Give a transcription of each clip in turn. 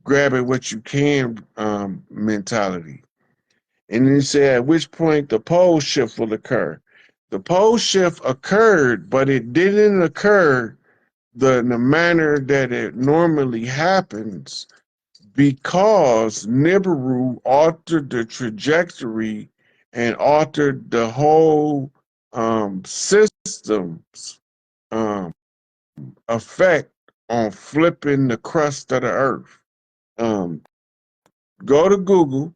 grab at what you can mentality. And then he said, at which point the pole shift will occur. The pole shift occurred, but it didn't occur in the manner that it normally happens because Nibiru altered the trajectory and altered the whole system's um, effect on flipping the crust of the earth. Um, Go to Google,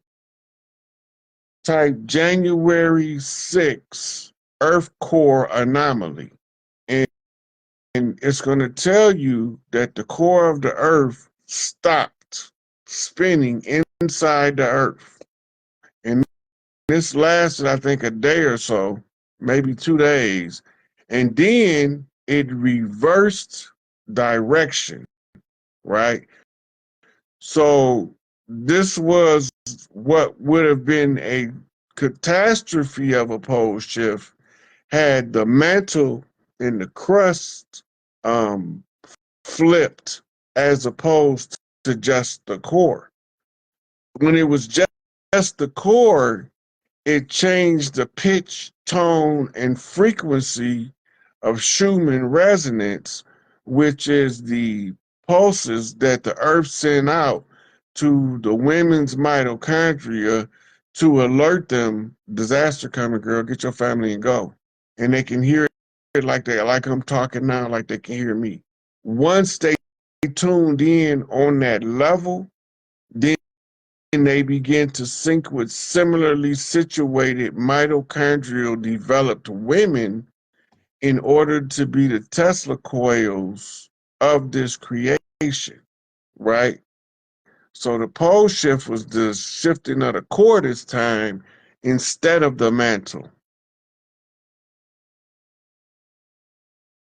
type January 6 Earth core anomaly, and it's going to tell you that the core of the Earth stopped spinning inside the Earth. And this lasted, I think, a day or so, maybe 2 days. And then it reversed direction, right? So this was what would have been a catastrophe of a pole shift had the mantle and the crust um, flipped as opposed to just the core. When it was just the core, it changed the pitch, tone, and frequency of Schumann resonance, which is the pulses that the earth sent out to the women's mitochondria to alert them, disaster coming, girl, get your family and go. And they can hear it like I'm talking now, like they can hear me. Once they tuned in on that level, then they begin to sync with similarly situated mitochondrial developed women in order to be the Tesla coils of this creation, right? So the pole shift was the shifting of the core this time instead of the mantle.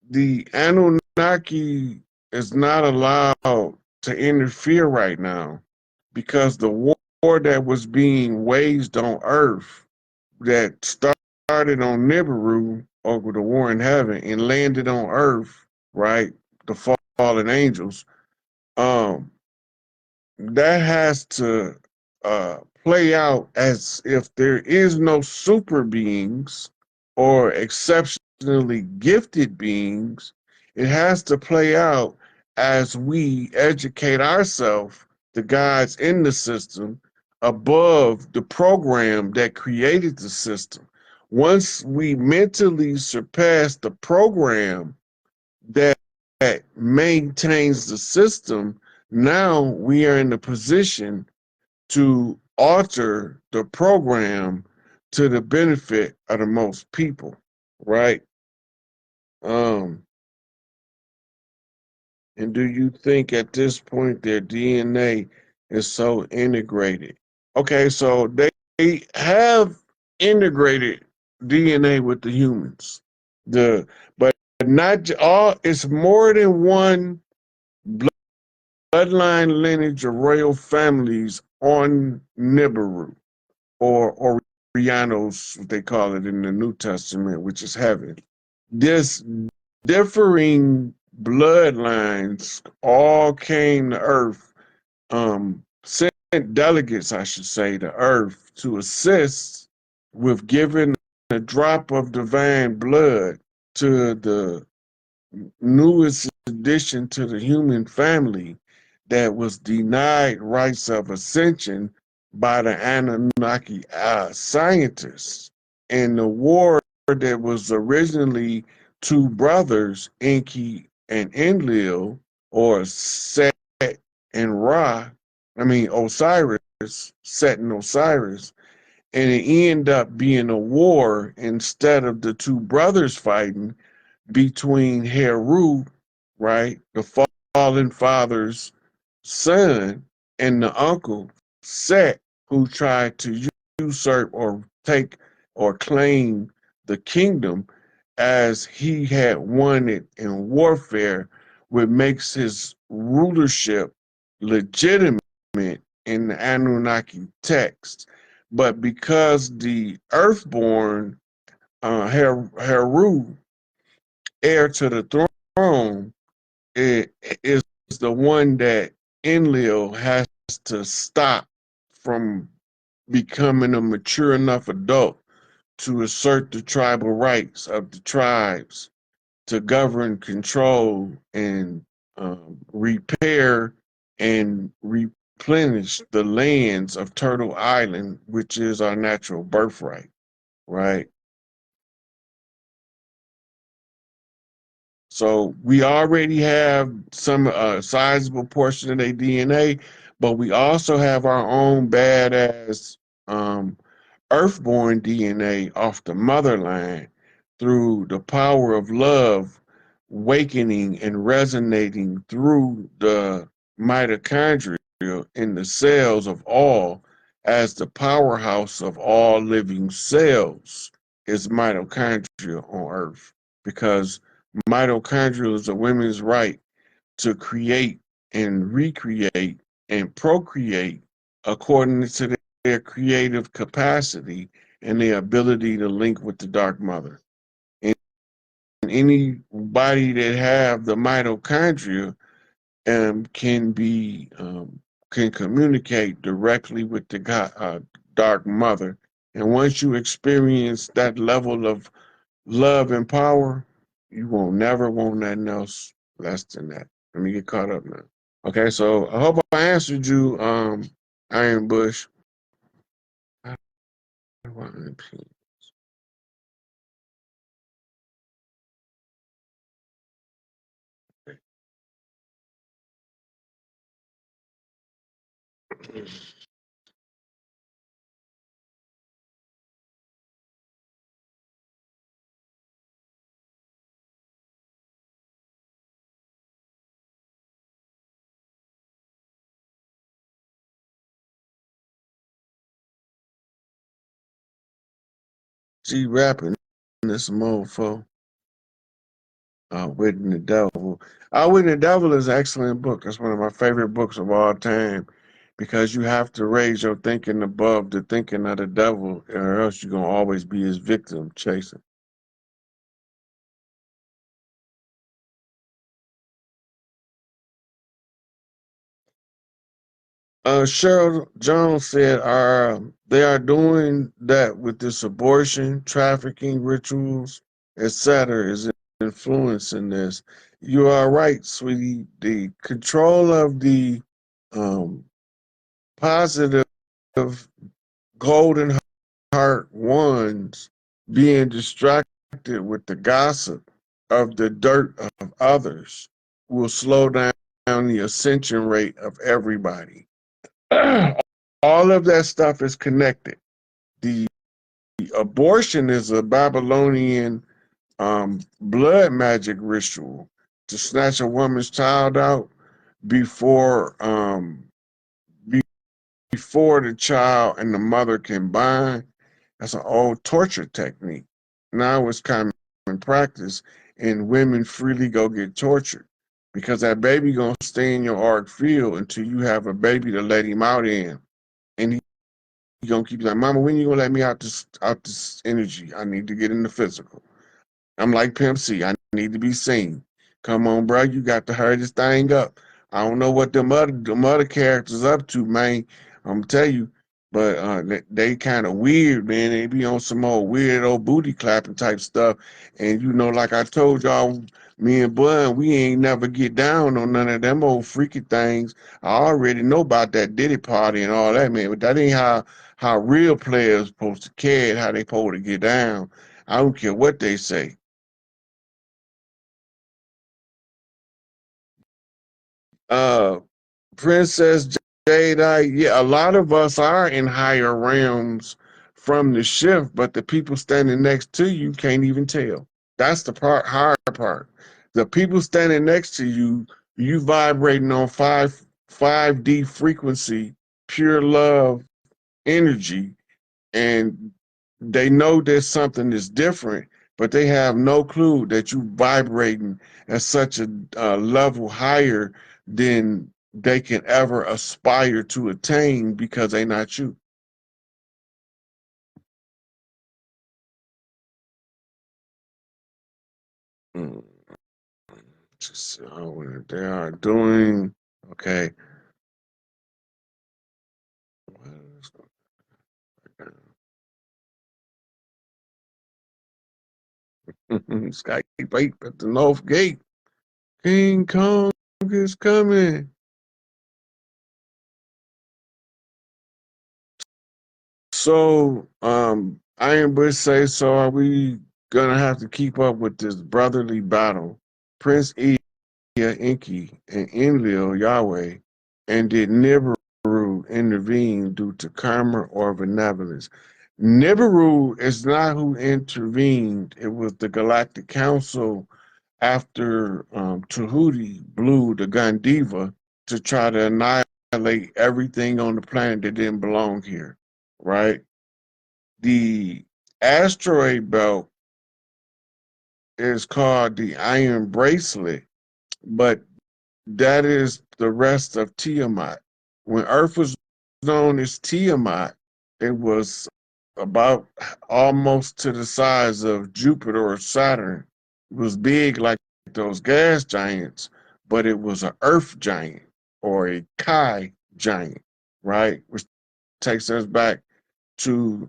The Anunnaki is not allowed to interfere right now because the war that was being waged on Earth that started on Nibiru over the war in heaven and landed on Earth, right? The fallen angels. Um, that has to play out as if there is no super beings or exceptionally gifted beings. It has to play out as we educate ourselves, the gods in the system, above the program that created the system. Once we mentally surpass the program that maintains the system, now we are in the position to alter the program to the benefit of the most people, right? Um, and do you think at this point their DNA is so integrated? Okay, so they have integrated DNA with the humans. But not all. It's more than one bloodline lineage of royal families on Nibiru or Orianos, what they call it in the New Testament, which is heaven. This differing bloodlines all came to Earth, sent delegates, I should say, to Earth to assist with giving a drop of divine blood to the newest addition to the human family that was denied rights of ascension by the Anunnaki scientists. And the war that was originally two brothers, Enki and Enlil, or Set and Ra, Osiris, Set and Osiris, and it ended up being a war instead of the two brothers fighting between Heru, right, the fallen father's son, and the uncle, Set, who tried to usurp or take or claim the kingdom as he had won it in warfare, which makes his rulership legitimate in the Anunnaki text. But because the earthborn Heru, heir to the throne, is the one that enlil has to stop from becoming a mature enough adult to assert the tribal rights of the tribes to govern, control, and repair and replenish the lands of Turtle Island, which is our natural birthright, right? So we already have some sizable portion of their DNA, but we also have our own badass um, earthborn DNA off the motherline through the power of love, wakening and resonating through the mitochondria in the cells of all, as the powerhouse of all living cells is mitochondria on Earth, because mitochondria is a woman's right to create and recreate and procreate according to their creative capacity and their ability to link with the dark mother. And anybody that have the mitochondria can communicate directly with the dark mother. And once you experience that level of love and power, you won't never want nothing else less than that. Let me get caught up now. Okay, so I hope I answered you, Iron Bush. She rapping this mofo. Witting the Devil. Witting the Devil is an excellent book. That's one of my favorite books of all time, because you have to raise your thinking above the thinking of the devil, or else you're gonna always be his victim chasing. Cheryl Jones said, they are doing that with this abortion, trafficking rituals, etc. is influencing this. You are right, sweetie. The control of the um, positive golden heart ones being distracted with the gossip of the dirt of others will slow down the ascension rate of everybody. All of that stuff is connected. The abortion is a Babylonian blood magic ritual to snatch a woman's child out before before the child and the mother can bond. That's an old torture technique. Now it's common practice, and women freely go get tortured because that baby gonna stay in your arc field until you have a baby to let him out in, and he gonna keep like, "Mama, when you gonna let me out this energy? I need to get in the physical." I'm like Pimp C. I need to be seen. Come on, bro. You got to hurry this thing up. I don't know what the other characters up to, man. I'm tell you, but they kind of weird, man. They be on some old weird old booty clapping type stuff. And you know, like I told y'all, me and Bud, we ain't never get down on none of them old freaky things. I already know about that Diddy party and all that, man. But that ain't how real players supposed to carry it, how they supposed to get down. I don't care what they say. uh Princess Jade, yeah, a lot of us are in higher realms from the shift, but the people standing next to you can't even tell. That's the hard part. The people standing next to you, you vibrating on 5D frequency, pure love energy, and they know there's something that's different, but they have no clue that you vibrating at such a level higher than they can ever aspire to attain because they not you. Mm. They are doing okay. SikApe at the North Gate. King Kong is coming. So, Iron Bush say, so are we gonna have to keep up with this brotherly battle? Prince Ea, Enki, and Enlil Yahweh, and did Nibiru intervene due to karma or benevolence? Nibiru is not who intervened. It was the Galactic Council after Tahuti blew the Gandiva to try to annihilate everything on the planet that didn't belong here, right? The asteroid belt is called the Iron Bracelet, but that is the rest of Tiamat. When Earth was known as Tiamat, it was about almost to the size of Jupiter or Saturn. It was big like those gas giants, but it was an Earth giant or a Kai giant, right? Which takes us back to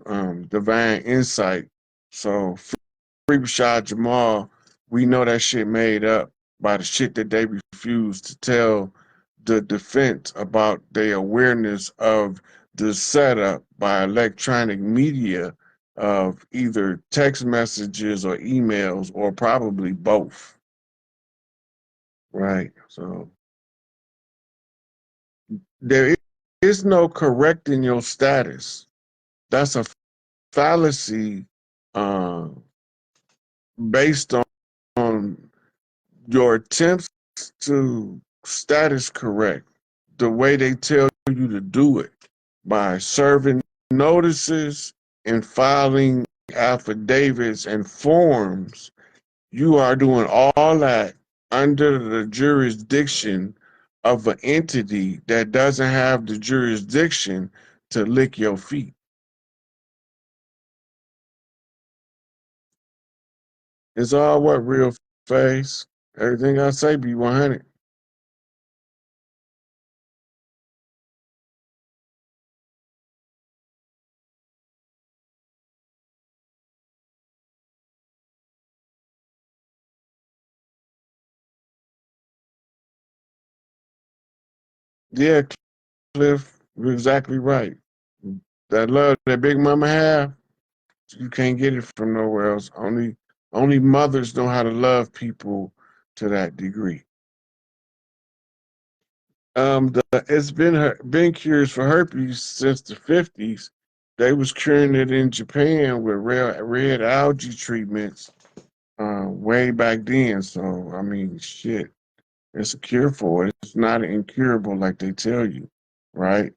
divine insight. So Free Rashad Jamal, we know that shit made up by the shit that they refuse to tell the defense about their awareness of the setup by electronic media of either text messages or emails or probably both. Right. So there is no correcting your status. That's a fallacy uh, based on your attempts to status correct the way they tell you to do it by serving notices and filing affidavits and forms. You are doing all that under the jurisdiction of an entity that doesn't have the jurisdiction to lick your feet. It's all what real face. Everything I say be 100. Yeah, Cliff, you're exactly right. That love that Big Mama have, you can't get it from nowhere else. Only mothers know how to love people to that degree. It's been cures for herpes since the 50s. They was curing it in Japan with red algae treatments way back then. So I mean, shit, it's a cure for it. It's not incurable like they tell you, right?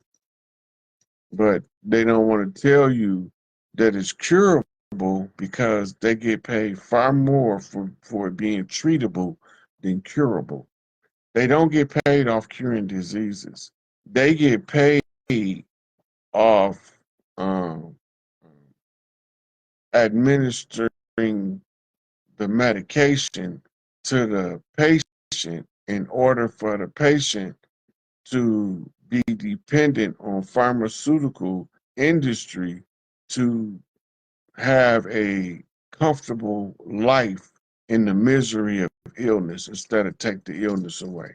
But they don't want to tell you that it's curable because they get paid far more for it being treatable than curable. They don't get paid off curing diseases. They get paid off administering the medication to the patient in order for the patient to be dependent on pharmaceutical industry to have a comfortable life in the misery of illness instead of take the illness away.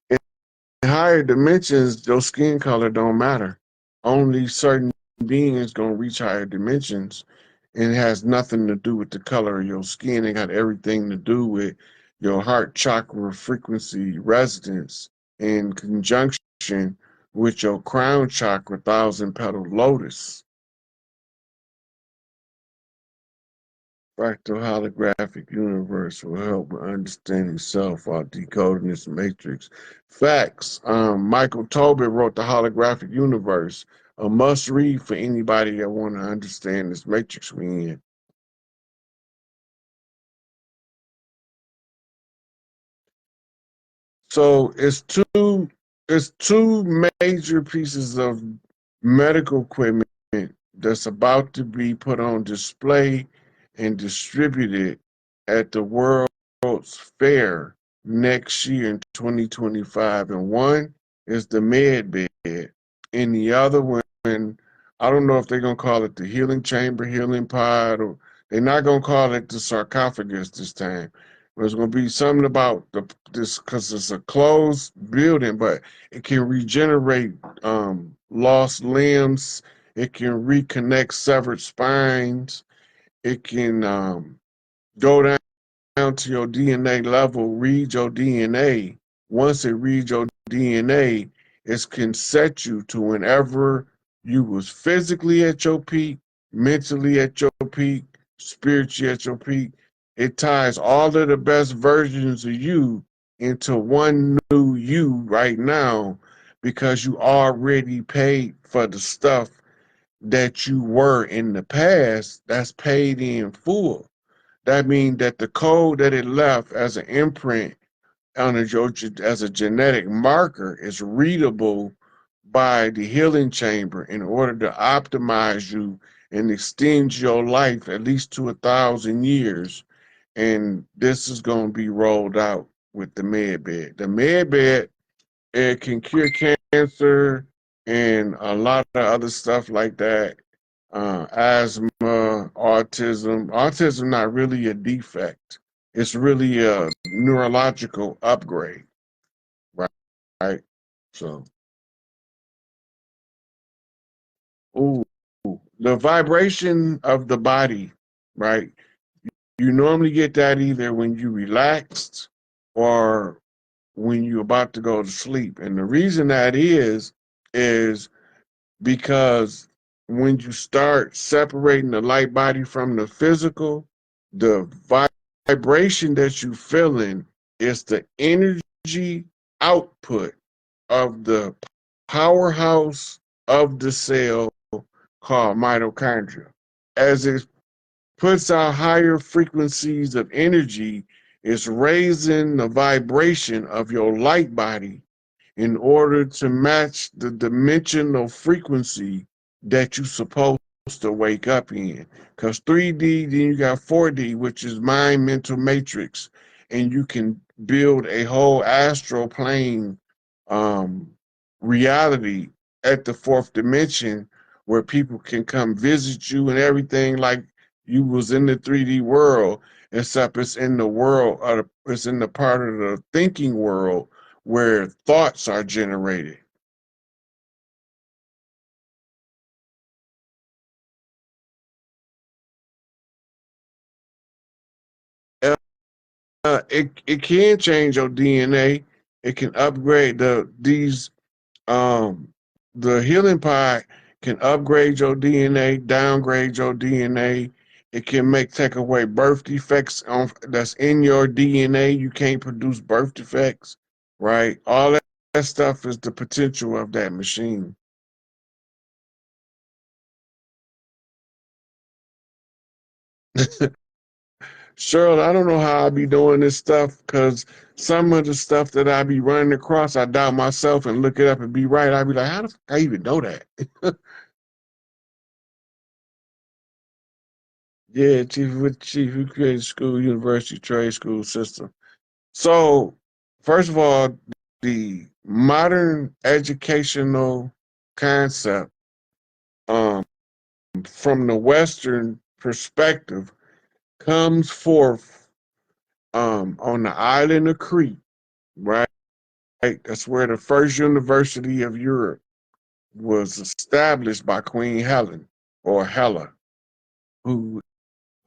In higher dimensions, your skin color don't matter. Only certain beings gonna reach higher dimensions, and it has nothing to do with the color of your skin. It got everything to do with your heart chakra frequency resonance in conjunction with your crown chakra thousand petal lotus. Fractal holographic universe will help with understanding self while decoding this matrix. Facts. Michael Tobin wrote The Holographic Universe, a must read for anybody that want to understand this matrix we in. So it's two major pieces of medical equipment that's about to be put on display and distributed at the World's Fair next year in 2025. And one is the med bed, and the other one, I don't know if they're gonna call it the healing chamber, healing pod, or they're not gonna call it the sarcophagus this time. But it's gonna be something about this because it's a closed building, but it can regenerate lost limbs. It can reconnect severed spines. It can go down to your DNA level, read your DNA. Once it reads your DNA, it can set you to whenever you was physically at your peak, mentally at your peak, spiritually at your peak. It ties all of the best versions of you into one new you right now because you already paid for the stuff that you were in the past that's paid in full. That means that the code that it left as an imprint on as a genetic marker is readable by the healing chamber in order to optimize you and extend your life at least to 1,000 years. And this is going to be rolled out with the med bed. The med bed, it can cure cancer and a lot of other stuff like that. Asthma, autism. Autism not really a defect. It's really a neurological upgrade, right? Right. So, ooh, the vibration of the body, right? You normally get that either when you relaxed or when you're about to go to sleep. And the reason that is because when you start separating the light body from the physical, the vibration that you feeling is the energy output of the powerhouse of the cell called mitochondria. As it puts out higher frequencies of energy, it's raising the vibration of your light body in order to match the dimensional frequency that you're supposed to wake up in. Because 3D, then you got 4D, which is mind mental matrix, and you can build a whole astral plane um, reality at the fourth dimension where people can come visit you and everything like you was in the 3D world, except it's in the world, it's in the part of the thinking world where thoughts are generated. It can change your DNA. It can upgrade um the healing pod can upgrade your DNA, downgrade your DNA. It can take away birth defects that's in your DNA. You can't produce birth defects, right? All that stuff is the potential of that machine. Cheryl, I don't know how I be doing this stuff because some of the stuff that I be running across, I doubt myself and look it up and be right. I be like, how the fuck I even know that? Yeah, chief who created school, university, trade school system. So, first of all, the modern educational concept, um, from the Western perspective, comes forth on the island of Crete, right? Right? That's where the first university of Europe was established by Queen Helen or Hela, who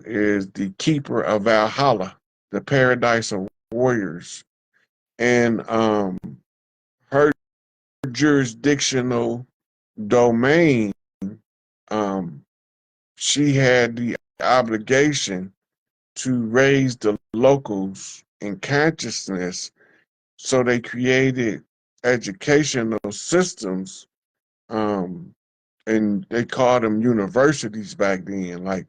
is the keeper of Valhalla, the paradise of warriors. And her jurisdictional domain, um, she had the obligation to raise the locals in consciousness. So they created educational systems, and they called them universities back then. Like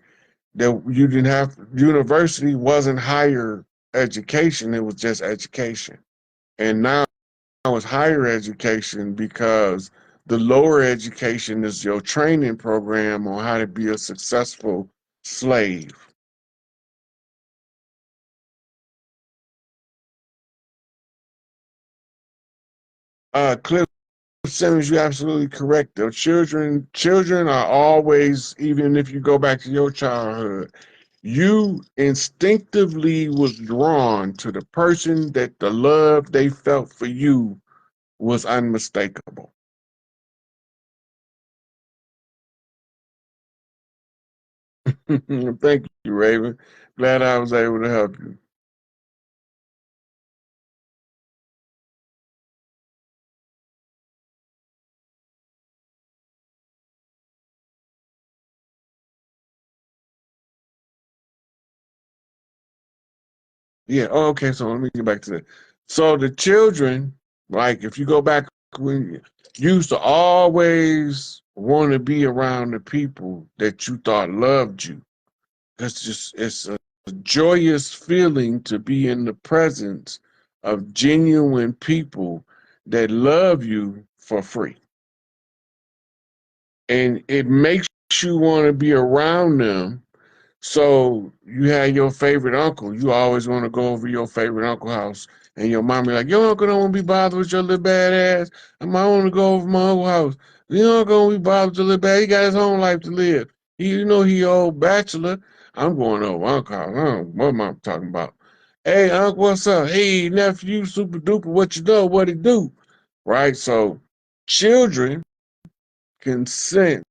that, you didn't have university wasn't higher education; it was just education. And now it's higher education because the lower education is your training program on how to be a successful slave. Cliff Simmons, you're absolutely correct. Though children are always, even if you go back to your childhood, you instinctively was drawn to the person that the love they felt for you was unmistakable. Thank you, Raven. Glad I was able to help you. Yeah. Oh, okay. So let me get back to that. So the children, like if you go back when you used to always want to be around the people that you thought loved you. It's a joyous feeling to be in the presence of genuine people that love you for free. And it makes you want to be around them. So you had your favorite uncle. You always want to go over your favorite uncle house. And your mom be like, your uncle don't want to be bothered with your little bad ass. And I want to go over my uncle house. Your uncle don't want to be bothered with your little bad. He got his own life to live. He old bachelor. I'm going over uncle house. What am I talking about? Hey, uncle, what's up? Hey, nephew, super duper, what you know? What it do? Right? So children can sense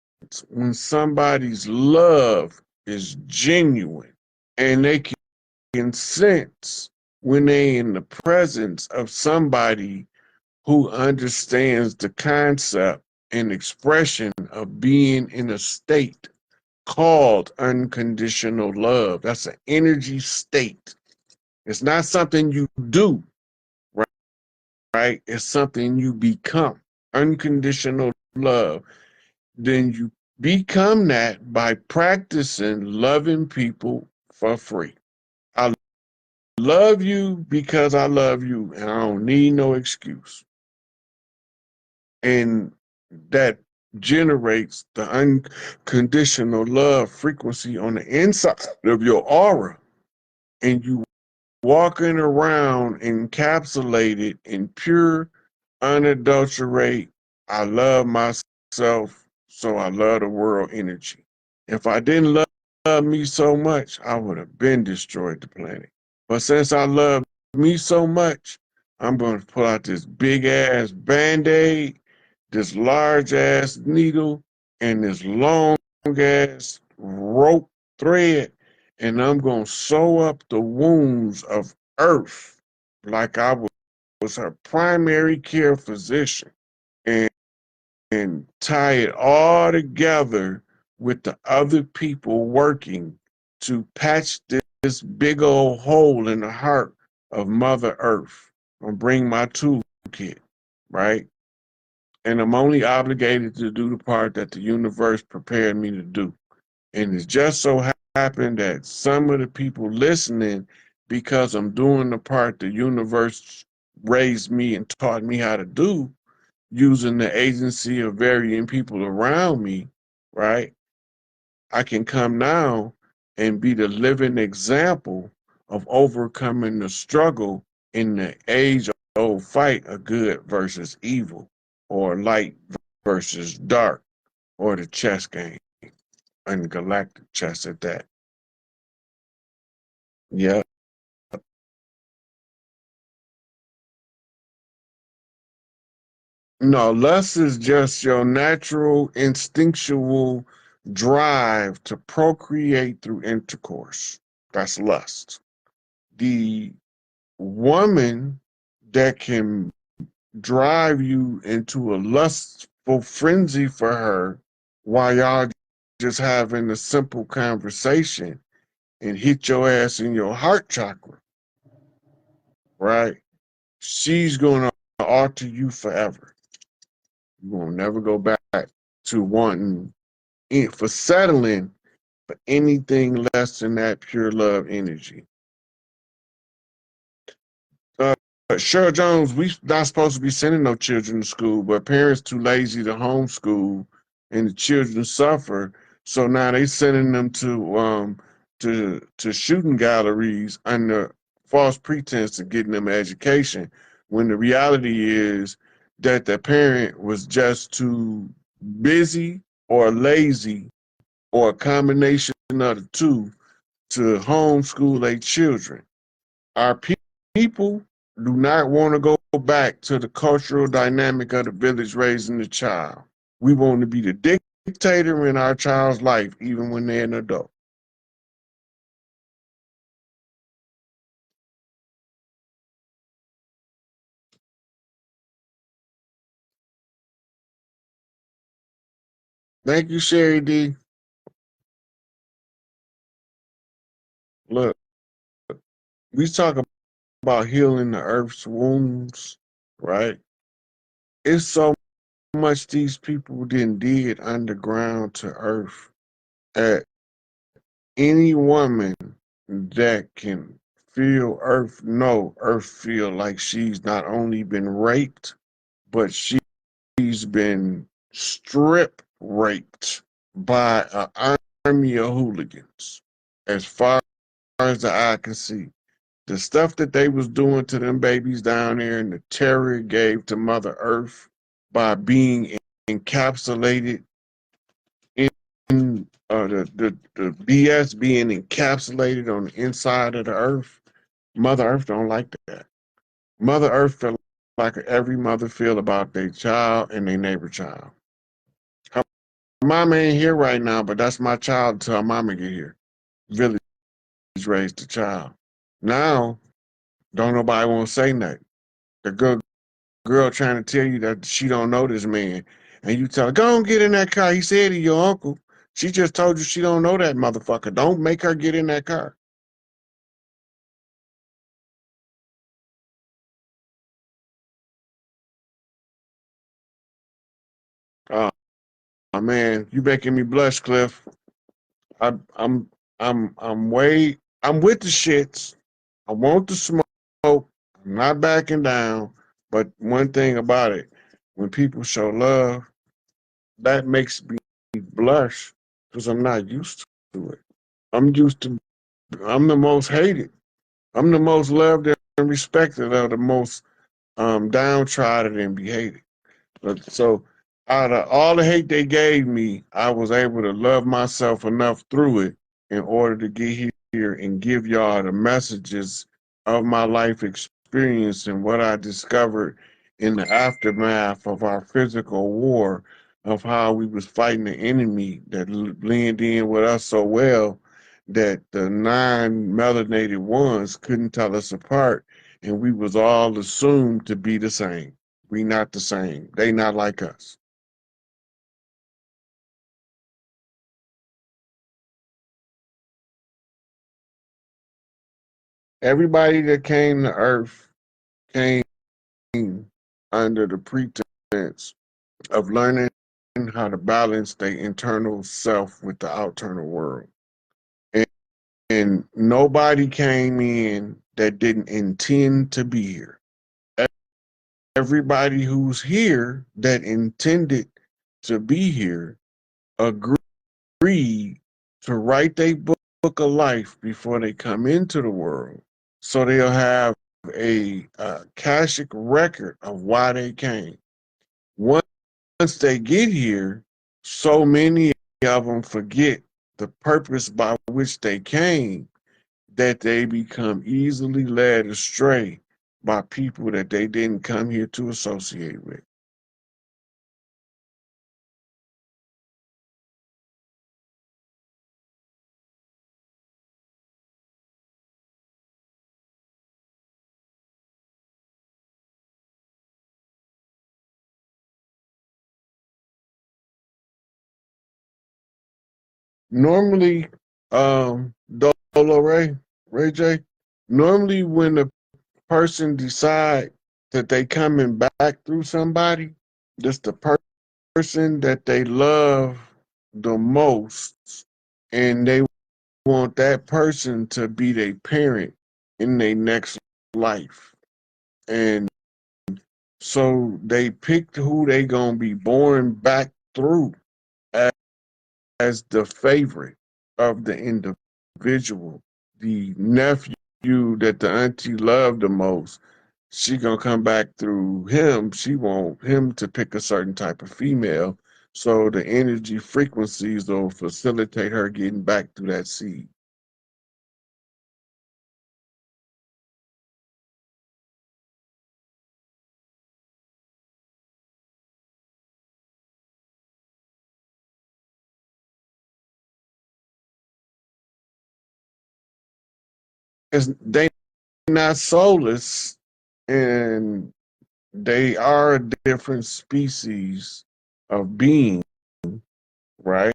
when somebody's love is genuine, and they can sense when they in the presence of somebody who understands the concept and expression of being in a state called unconditional love. That's an energy state. It's not something you do, right? Right? It's something you become. Unconditional love. Then you become that by practicing loving people for free. I love you because I love you, and I don't need no excuse. And that generates the unconditional love frequency on the inside of your aura. And you walking around encapsulated in pure, unadulterated, I love myself, so I love the world energy. If I didn't love me so much, I would have been destroyed the planet. But since I love me so much, I'm going to pull out this big ass band-aid, this large ass needle, and this long ass rope thread, and I'm going to sew up the wounds of Earth like I was her primary care physician, and, and tie it all together with the other people working to patch this big old hole in the heart of Mother Earth. I'm bring my toolkit, right? And I'm only obligated to do the part that the universe prepared me to do. And it just so happened that some of the people listening, because I'm doing the part the universe raised me and taught me how to do, using the agency of varying people around me, right? I can come now and be the living example of overcoming the struggle in the age old fight of good versus evil, or light versus dark, or the chess game, and galactic chess at that. Yeah. No, lust is just your natural instinctual drive to procreate through intercourse. That's lust. The woman that can drive you into a lustful frenzy for her while y'all just having a simple conversation and hit your ass in your heart chakra, right? She's going to alter you forever. You will never go back to wanting for settling for anything less than that pure love energy. Uh, Cheryl Jones, we not supposed to be sending no children to school, but parents too lazy to homeschool, and the children suffer. So now they sending them to shooting galleries under false pretense of getting them education, when the reality is that the parent was just too busy or lazy or a combination of the two to homeschool their children. Our people do not want to go back to the cultural dynamic of the village raising the child. We want to be the dictator in our child's life, even when they're an adult. Thank you, Sherry D. Look, we talk about healing the earth's wounds, right? It's so much these people didn't dig underground to earth. At any woman that can feel earth, know earth feel like she's not only been raped, but she's been strip raped by an army of hooligans. As far as the eye can see, the stuff that they was doing to them babies down there and the terror it gave to Mother Earth by being encapsulated in the BS being encapsulated on the inside of the earth. Mother Earth don't like that. Mother Earth feel like every mother feel about their child and their neighbor child. Her mama ain't here right now, but that's my child until her mama get here. Village raised the child. Now, don't nobody want to say nothing. The girl trying to tell you that she don't know this man, and you tell her, go on, get in that car. He said he's your uncle. She just told you she don't know that motherfucker. Don't make her get in that car. Oh man, you making me blush, Cliff. I, I'm I'm with the shits. I want the smoke. I'm not backing down. But one thing about it, when people show love, that makes me blush because I'm not used to it. I'm used to. I'm the most hated. I'm the most loved and respected of the most downtrodden and be hated. So out of all the hate they gave me, I was able to love myself enough through it in order to get here and give y'all the messages of my life experience and what I discovered in the aftermath of our physical war of how we was fighting the enemy that blended in with us so well that the non-melanated ones couldn't tell us apart, and we was all assumed to be the same. We not the same. They not like us. Everybody that came to Earth came under the pretense of learning how to balance their internal self with the outternal world. And, and nobody came in that didn't intend to be here. Everybody who's here that intended to be here agreed to write their book of life before they come into the world. So they'll have a Akashic record of why they came. Once they get here, so many of them forget the purpose by which they came that they become easily led astray by people that they didn't come here to associate with. Normally, Dolo Ray J, normally when the person decide that they coming back through somebody, that's the person that they love the most, and they want that person to be their parent in their next life. And so they picked who they gonna be born back through as, as the favorite of the individual, the nephew that the auntie loved the most. she gonna come back through him. She want him to pick a certain type of female, so the energy frequencies will facilitate her getting back through that seed. They not soulless, and they are a different species of being, right?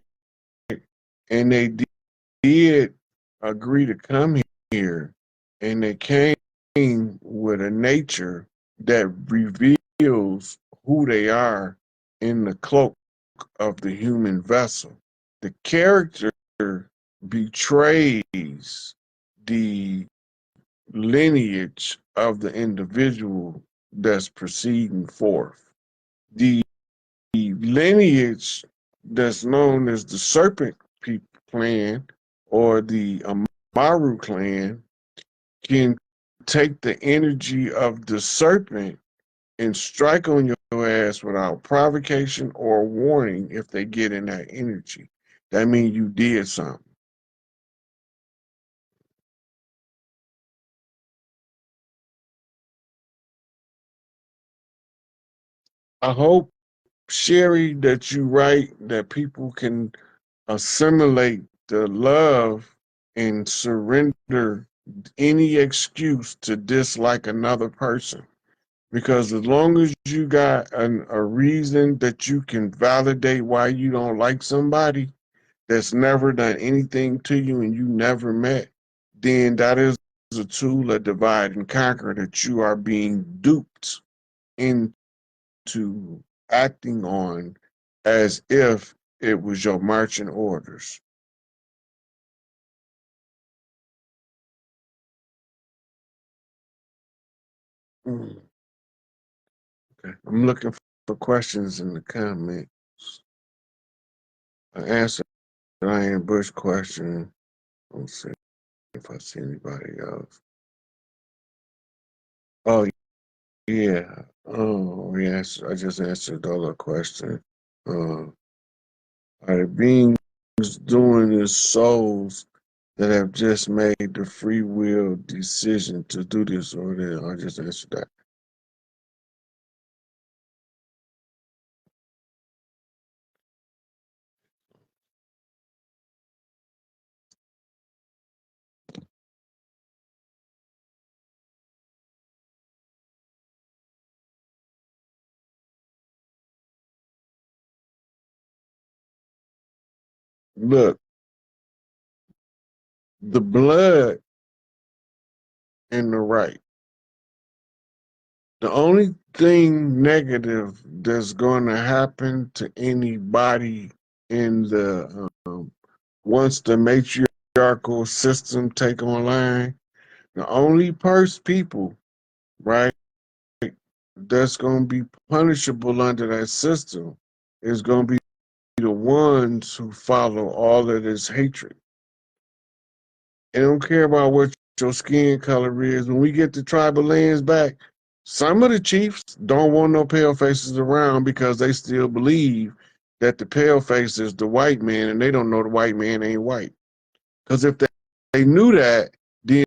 And they did agree to come here, and they came with a nature that reveals who they are in the cloak of the human vessel. The character betrays the lineage of the individual that's proceeding forth. The lineage that's known as the serpent clan or the Amaru clan can take the energy of the serpent and strike on your ass without provocation or warning if they get in that energy. That means you did something. I hope, Sherry, that you write that people can assimilate the love and surrender any excuse to dislike another person. Because as long as you got a reason that you can validate why you don't like somebody that's never done anything to you and you never met, then that is a tool of divide and conquer that you are being duped into acting on as if it was your marching orders. Mm, okay. I'm looking for questions in the comments. I answered Ian Bush question. Let's see if I see anybody else. Oh yeah. Oh yes, I just answered the other question. Uh, are the beings doing as souls that have just made the free will decision to do this or that? I just answered that. Look, the blood and the right. The only thing negative that's going to happen to anybody in the once the matriarchal system take online, the only people, right, that's going to be punishable under that system is going to be the ones who follow all of this hatred. They don't care about what your skin color is. When we get the tribal lands back, some of the chiefs don't want no pale faces around because they still believe that the pale face is the white man and they don't know the white man ain't white. Because if they knew that,